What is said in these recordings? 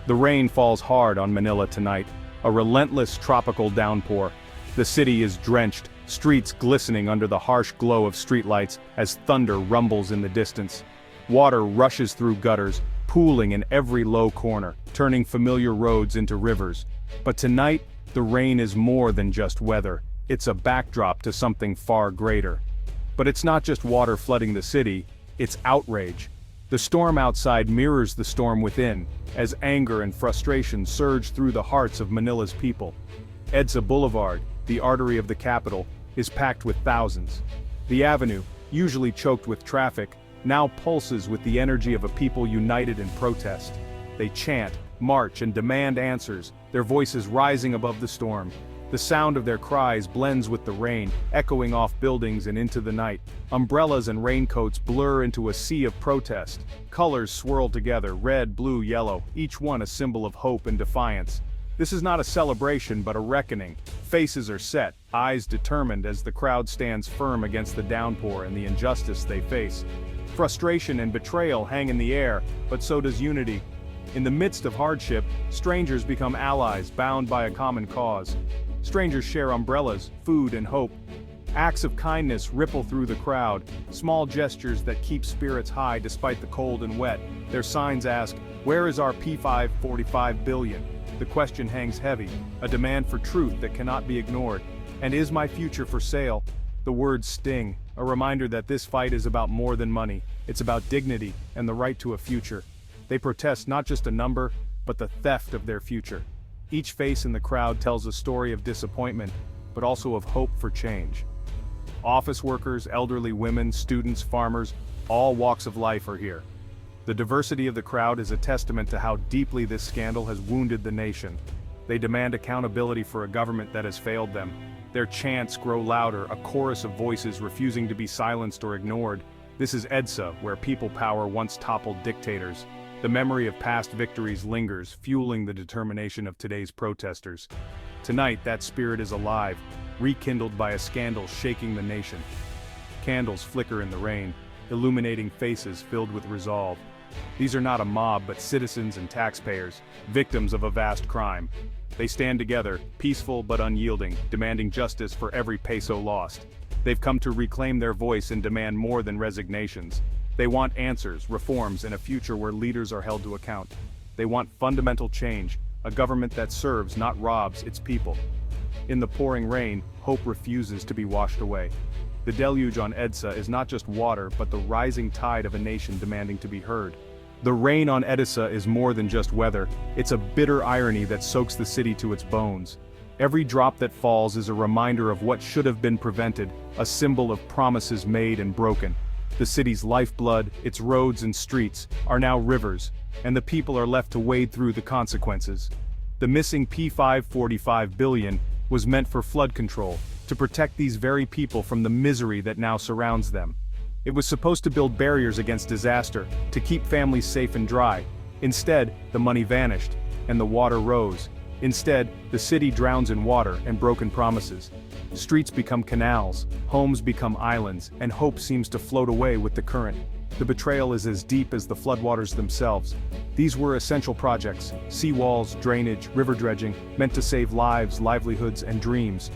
The rain falls hard on Manila tonight, a relentless tropical downpour. The city is drenched, streets glistening under the harsh glow of streetlights as thunder rumbles in the distance. Water rushes through gutters, pooling in every low corner, turning familiar roads into rivers. But tonight, the rain is more than just weather. It's a backdrop to something far greater. But it's not just water flooding the city, it's outrage. The storm outside mirrors the storm within, as anger and frustration surge through the hearts of Manila's people. EDSA Boulevard, the artery of the capital, is packed with thousands. The avenue, usually choked with traffic, now pulses with the energy of a people united in protest. They chant, march, and demand answers, their voices rising above the storm. The sound of their cries blends with the rain, echoing off buildings and into the night. Umbrellas and raincoats blur into a sea of protest. Colors swirl together, red, blue, yellow, each one a symbol of hope and defiance. This is not a celebration but a reckoning. Faces are set, eyes determined as the crowd stands firm against the downpour and the injustice they face. Frustration and betrayal hang in the air, but so does unity. In the midst of hardship, strangers become allies bound by a common cause. Strangers share umbrellas, food, and hope. Acts of kindness ripple through the crowd, small gestures that keep spirits high despite the cold and wet. Their signs ask, "Where is our P545 billion?" The question hangs heavy, a demand for truth that cannot be ignored. And is my future for sale? The words sting, a reminder that this fight is about more than money. It's about dignity and the right to a future. They protest not just a number, but the theft of their future. Each face in the crowd tells a story of disappointment, but also of hope for change. Office workers, elderly women, students, farmers, all walks of life are here. The diversity of the crowd is a testament to how deeply this scandal has wounded the nation. They demand accountability for a government that has failed them. Their chants grow louder, a chorus of voices refusing to be silenced or ignored. This is EDSA, where people power once toppled dictators. The memory of past victories lingers, fueling the determination of today's protesters. Tonight, that spirit is alive, rekindled by a scandal shaking the nation. Candles flicker in the rain, illuminating faces filled with resolve. These are not a mob but citizens and taxpayers, victims of a vast crime. They stand together, peaceful but unyielding, demanding justice for every peso lost. They've come to reclaim their voice and demand more than resignations. They want answers, reforms, and a future where leaders are held to account. They want fundamental change, a government that serves, not robs, its people. In the pouring rain, hope refuses to be washed away. The deluge on EDSA is not just water but the rising tide of a nation demanding to be heard. The rain on EDSA is more than just weather, it's a bitter irony that soaks the city to its bones. Every drop that falls is a reminder of what should have been prevented, a symbol of promises made and broken. The city's lifeblood, its roads and streets, are now rivers, and the people are left to wade through the consequences. The missing P545 billion was meant for flood control, to protect these very people from the misery that now surrounds them. It was supposed to build barriers against disaster, to keep families safe and dry. Instead, the money vanished, and the water rose. Instead, the city drowns in water and broken promises. Streets become canals, homes become islands, and hope seems to float away with the current. The betrayal is as deep as the floodwaters themselves. These were essential projects, seawalls, drainage, river dredging, meant to save lives, livelihoods, and dreams.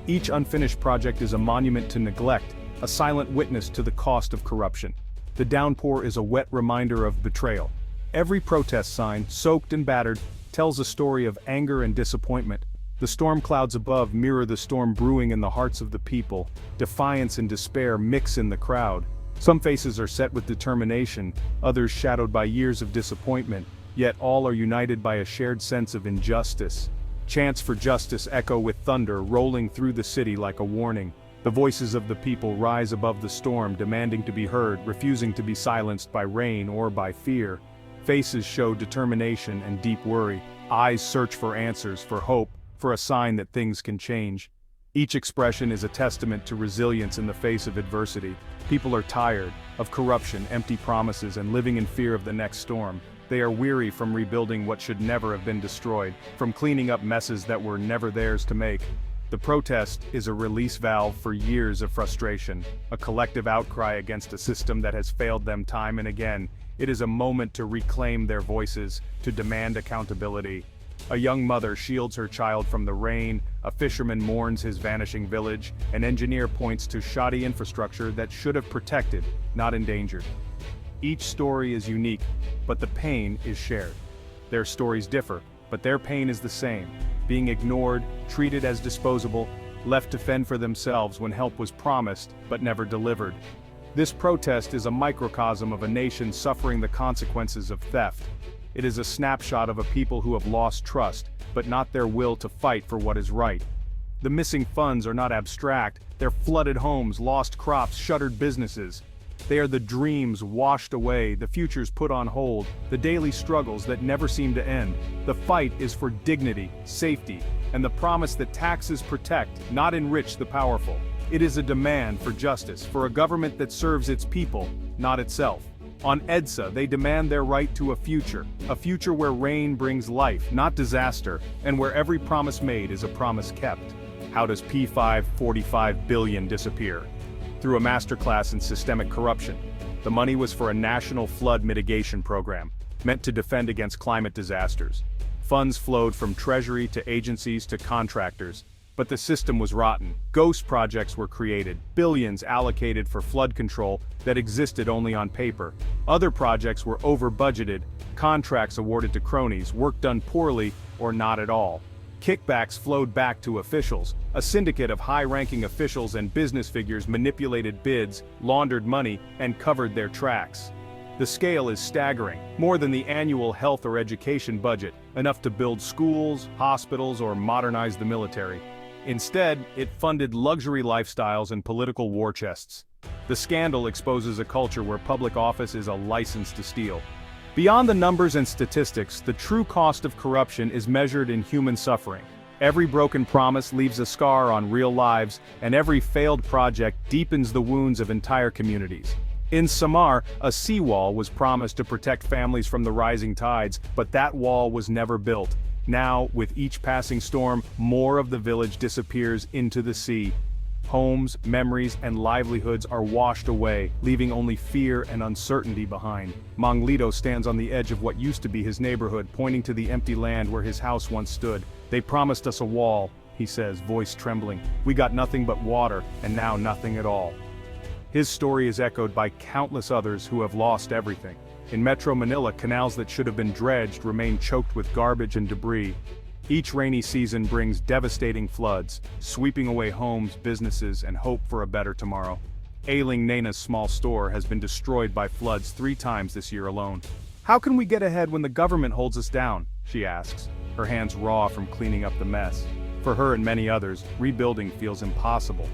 Each unfinished project is a monument to neglect, a silent witness to the cost of corruption. The downpour is a wet reminder of betrayal. Every protest sign, soaked and battered, tells a story of anger and disappointment. The storm clouds above mirror the storm brewing in the hearts of the people. Defiance and despair mix in the crowd. Some faces are set with determination, others shadowed by years of disappointment, yet all are united by a shared sense of injustice. Chants for justice echo with thunder rolling through the city like a warning. The voices of the people rise above the storm, demanding to be heard, refusing to be silenced by rain or by fear. Faces show determination and deep worry. Eyes search for answers, for hope, for a sign that things can change. Each expression is a testament to resilience in the face of adversity. People are tired of corruption, empty promises, and living in fear of the next storm. They are weary from rebuilding what should never have been destroyed, from cleaning up messes that were never theirs to make. The protest is a release valve for years of frustration, a collective outcry against a system that has failed them time and again. It is a moment to reclaim their voices, to demand accountability. A young mother shields her child from the rain, a fisherman mourns his vanishing village, an engineer points to shoddy infrastructure that should have protected, not endangered. Each story is unique, but the pain is shared. Their stories differ, but their pain is the same, being ignored, treated as disposable, left to fend for themselves when help was promised but never delivered. This protest is a microcosm of a nation suffering the consequences of theft. It is a snapshot of a people who have lost trust, but not their will to fight for what is right. The missing funds are not abstract, they're flooded homes, lost crops, shuttered businesses. They are the dreams washed away, the futures put on hold, the daily struggles that never seem to end. The fight is for dignity, safety, and the promise that taxes protect, not enrich the powerful. It is a demand for justice, for a government that serves its people, not itself. On EDSA, they demand their right to a future where rain brings life, not disaster, and where every promise made is a promise kept. How does P545 billion disappear? Through a masterclass in systemic corruption. The money was for a national flood mitigation program, meant to defend against climate disasters. Funds flowed from Treasury to agencies to contractors, but the system was rotten. Ghost projects were created, billions allocated for flood control that existed only on paper. Other projects were over-budgeted, contracts awarded to cronies, work done poorly or not at all. Kickbacks flowed back to officials. A syndicate of high-ranking officials and business figures manipulated bids, laundered money, and covered their tracks. The scale is staggering, more than the annual health or education budget, enough to build schools, hospitals, or modernize the military. Instead, it funded luxury lifestyles and political war chests. The scandal exposes a culture where public office is a license to steal. Beyond the numbers and statistics, the true cost of corruption is measured in human suffering. Every broken promise leaves a scar on real lives, and every failed project deepens the wounds of entire communities. In Samar, a seawall was promised to protect families from the rising tides, but that wall was never built. Now, with each passing storm, more of the village disappears into the sea. Homes, memories, and livelihoods are washed away, leaving only fear and uncertainty behind. Manglito stands on the edge of what used to be his neighborhood, pointing to the empty land where his house once stood. "They promised us a wall," he says, voice trembling. "We got nothing but water, and now nothing at all." His story is echoed by countless others who have lost everything. In Metro Manila, canals that should have been dredged remain choked with garbage and debris. Each rainy season brings devastating floods, sweeping away homes, businesses, and hope for a better tomorrow. Ailing Naina's small store has been destroyed by floods 3 times this year alone. "How can we get ahead when the government holds us down?" she asks, her hands raw from cleaning up the mess. For her and many others, rebuilding feels impossible.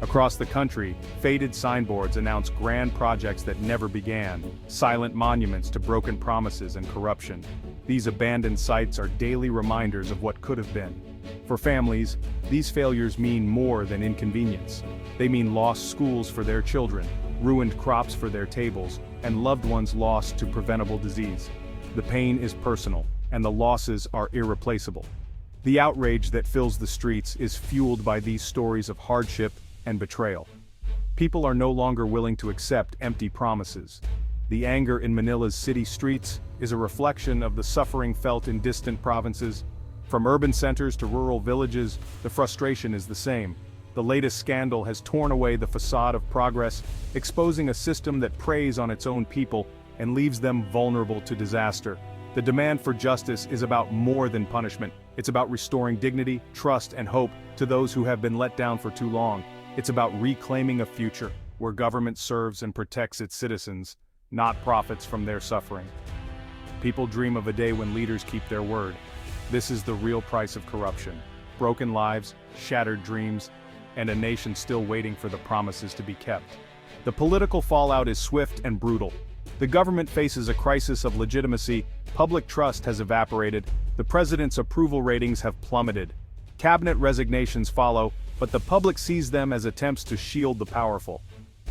Across the country, faded signboards announce grand projects that never began, silent monuments to broken promises and corruption. These abandoned sites are daily reminders of what could have been. For families, these failures mean more than inconvenience. They mean lost schools for their children, ruined crops for their tables, and loved ones lost to preventable disease. The pain is personal, and the losses are irreplaceable. The outrage that fills the streets is fueled by these stories of hardship and betrayal. People are no longer willing to accept empty promises. The anger in Manila's city streets is a reflection of the suffering felt in distant provinces. From urban centers to rural villages, the frustration is the same. The latest scandal has torn away the facade of progress, exposing a system that preys on its own people and leaves them vulnerable to disaster. The demand for justice is about more than punishment. It's about restoring dignity, trust, and hope to those who have been let down for too long. It's about reclaiming a future where government serves and protects its citizens, not profits from their suffering. People dream of a day when leaders keep their word. This is the real price of corruption. Broken lives, shattered dreams, and a nation still waiting for the promises to be kept. The political fallout is swift and brutal. The government faces a crisis of legitimacy, public trust has evaporated, the president's approval ratings have plummeted. Cabinet resignations follow, but the public sees them as attempts to shield the powerful.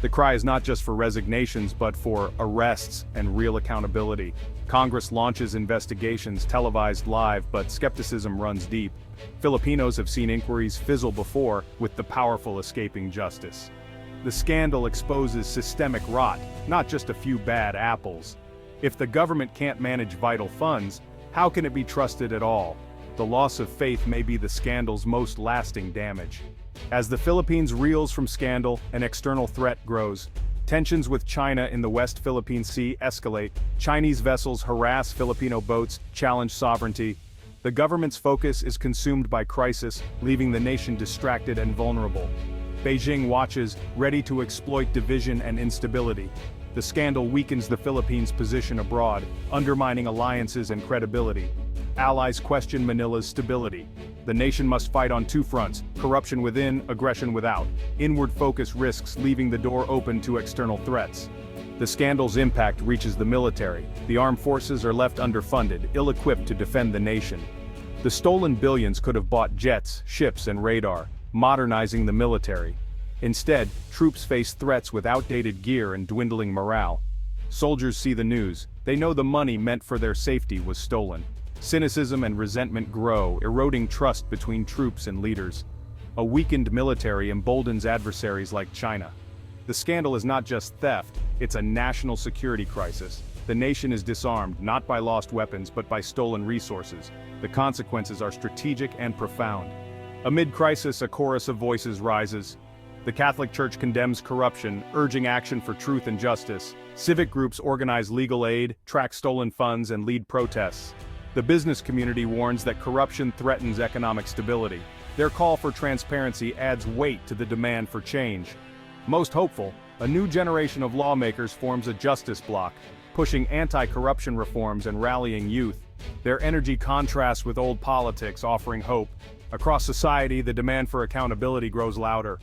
The cry is not just for resignations but for arrests and real accountability. Congress launches investigations televised live, but skepticism runs deep. Filipinos have seen inquiries fizzle before, with the powerful escaping justice. The scandal exposes systemic rot, not just a few bad apples. If the government can't manage vital funds, how can it be trusted at all? The loss of faith may be the scandal's most lasting damage. As the Philippines reels from scandal, an external threat grows. Tensions with China in the West Philippine Sea escalate. Chinese vessels harass Filipino boats, challenge sovereignty. The government's focus is consumed by crisis, leaving the nation distracted and vulnerable. Beijing watches, ready to exploit division and instability. The scandal weakens the Philippines' position abroad, undermining alliances and credibility. Allies question Manila's stability. The nation must fight on two fronts: corruption within, aggression without. Inward focus risks leaving the door open to external threats. The scandal's impact reaches the military. The armed forces are left underfunded, ill-equipped to defend the nation. The stolen billions could have bought jets, ships, and radar, modernizing the military. Instead, troops face threats with outdated gear and dwindling morale. Soldiers see the news. They know the money meant for their safety was stolen. Cynicism and resentment grow, eroding trust between troops and leaders. A weakened military emboldens adversaries like China. The scandal is not just theft, it's a national security crisis. The nation is disarmed, not by lost weapons but by stolen resources. The consequences are strategic and profound. Amid crisis, a chorus of voices rises. The Catholic Church condemns corruption, urging action for truth and justice. Civic groups organize legal aid, track stolen funds, and lead protests. The business community warns that corruption threatens economic stability. Their call for transparency adds weight to the demand for change. Most hopeful, a new generation of lawmakers forms a justice bloc, pushing anti-corruption reforms and rallying youth. Their energy contrasts with old politics, offering hope. Across society, the demand for accountability grows louder.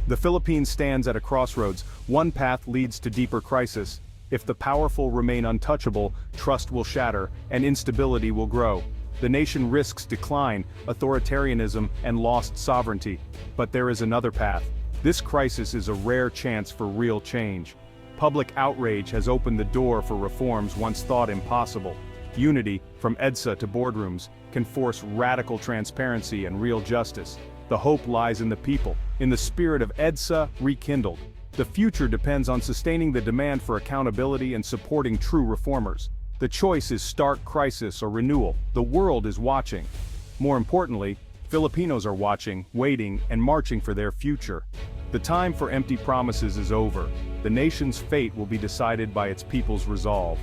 The Philippines stands at a crossroads. One path leads to deeper crisis. If the powerful remain untouchable, trust will shatter, and instability will grow. The nation risks decline, authoritarianism, and lost sovereignty. But there is another path. This crisis is a rare chance for real change. Public outrage has opened the door for reforms once thought impossible. Unity, from EDSA to boardrooms, can force radical transparency and real justice. The hope lies in the people, in the spirit of EDSA rekindled. The future depends on sustaining the demand for accountability and supporting true reformers. The choice is stark crisis or renewal. The world is watching. More importantly, Filipinos are watching, waiting, and marching for their future. The time for empty promises is over. The nation's fate will be decided by its people's resolve.